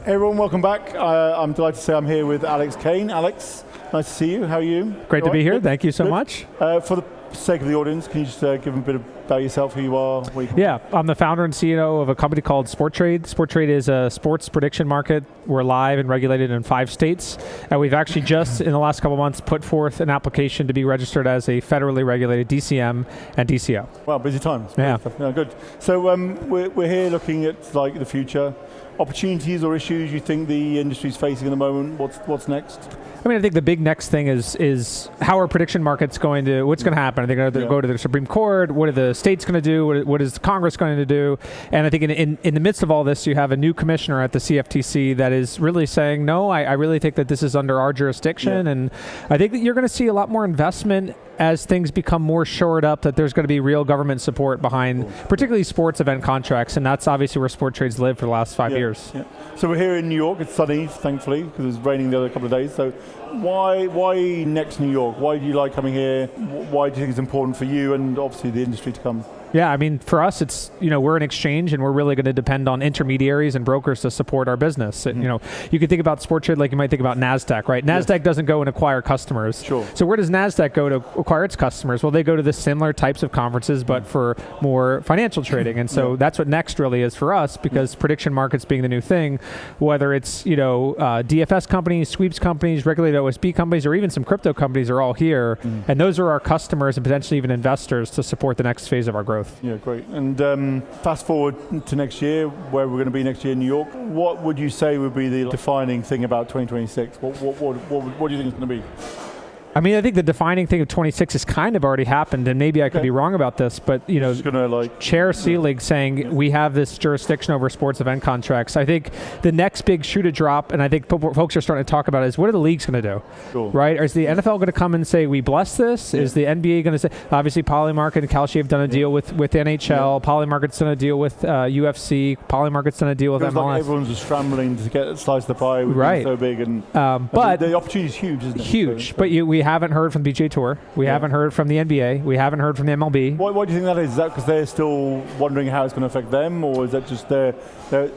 Hey everyone, welcome back. I'm delighted to say I'm here with Alex Kane. Alex, nice to see you. How are you? Great to be here. Thank you so much. For the sake of the audience, can you just give them a bit about yourself, who you are, where you come from? I'm the founder and CEO of a company called Sporttrade. Sporttrade is a sports prediction market. We're live and regulated in 5 states. And we've actually just, in the last couple of months, put forth an application to be registered as a federally regulated DCM and DCO. Wow, busy times. Yeah. Good. So we're here looking at the future. Opportunities or issues you think the industry's facing at the moment? What's next? I think the big next thing is how are prediction markets going to, what's going to happen? Are they going to go to the Supreme Court? What are the states going to do? What is Congress going to do? And I think in the midst of all this, you have a new commissioner at the CFTC that is really saying, no, I really think that this is under our jurisdiction. Yeah. And I think that you're going to see a lot more investment as things become more shored up, that there's going to be real government support behind particularly sports event contracts, and that's obviously where Sporttrade's lived for the last 5 years. Yeah. So we're here in New York. It's sunny, thankfully, because it was raining the other couple of days. So why next New York? Why do you like coming here? Why do you think it's important for you and obviously the industry to come? Yeah, for us, it's, we're an exchange and we're really going to depend on intermediaries and brokers to support our business. Mm-hmm. You could think about Sporttrade like you might think about NASDAQ, right? NASDAQ doesn't go and acquire customers. Sure. So where does NASDAQ go to acquire its customers? Well, they go to the similar types of conferences, but for more financial trading. And so that's what next really is for us, because prediction markets being the new thing, whether it's, DFS companies, sweeps companies, regulated OSB companies, or even some crypto companies are all here. Mm-hmm. And those are our customers and potentially even investors to support the next phase of our growth. Yeah, great. And fast forward to next year, where we're going to be next year in New York, what would you say would be the defining thing about 2026? What do you think it's going to be? I think the defining thing of 26 has kind of already happened, and maybe I could be wrong about this, but Chair Selig saying we have this jurisdiction over sports event contracts. I think the next big shoe to drop, and I think folks are starting to talk about, is what are the leagues going to do? Cool. Right? Is the NFL going to come and say we bless this? Yeah. Is the NBA going to say? Obviously, Polymarket and Kalshi have done a deal with NHL. Yeah. Polymarket's done a deal with UFC. Polymarket's done a deal with MLS. Like everyone's just scrambling to get a slice of the pie. Right. So big, and but the opportunity is huge, isn't it? Huge. But we haven't heard from the PGA Tour. We haven't heard from the NBA. We haven't heard from the MLB. Why do you think that is? Is that because they're still wondering how it's going to affect them, or is that just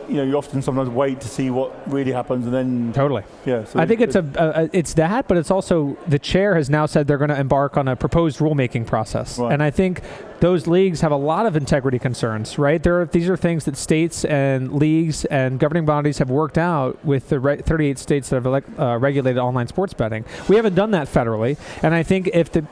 you often sometimes wait to see what really happens and then... Totally. Yeah. So I think it's that, but it's also the chair has now said they're going to embark on a proposed rulemaking process. Right. And I think those leagues have a lot of integrity concerns, right? These are things that states and leagues and governing bodies have worked out with the 38 states that have regulated online sports betting. We haven't done that federally, and I think if the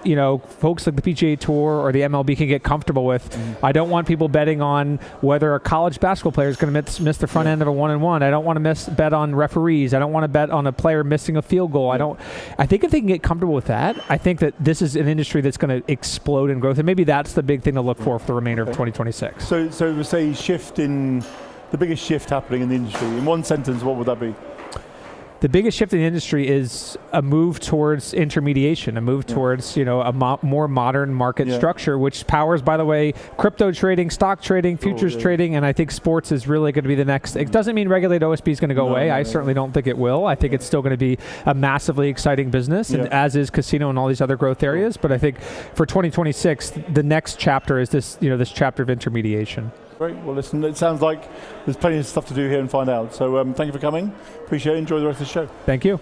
folks like the PGA Tour or the MLB can get comfortable with, I don't want people betting on whether a college basketball player is going to miss the front end of a 1-and-1. I don't want to bet on referees. I don't want to bet on a player missing a field goal. I think if they can get comfortable with that, I think that this is an industry that's going to explode in growth, and maybe that's the big thing to look for the remainder of 2026. So we say the biggest shift happening in the industry. In one sentence, what would that be? The biggest shift in the industry is a move towards intermediation, a move towards a more modern market structure, which powers, by the way, crypto trading, stock trading, futures trading, and I think sports is really going to be the next. It doesn't mean regulated OSB is going to go away. I certainly don't think it will. I think it's still going to be a massively exciting business, and as is casino and all these other growth areas. But I think for 2026, the next chapter is this chapter of intermediation. Great. Well, listen, it sounds like there's plenty of stuff to do here and find out. So thank you for coming. Appreciate it. Enjoy the rest of the show. Thank you.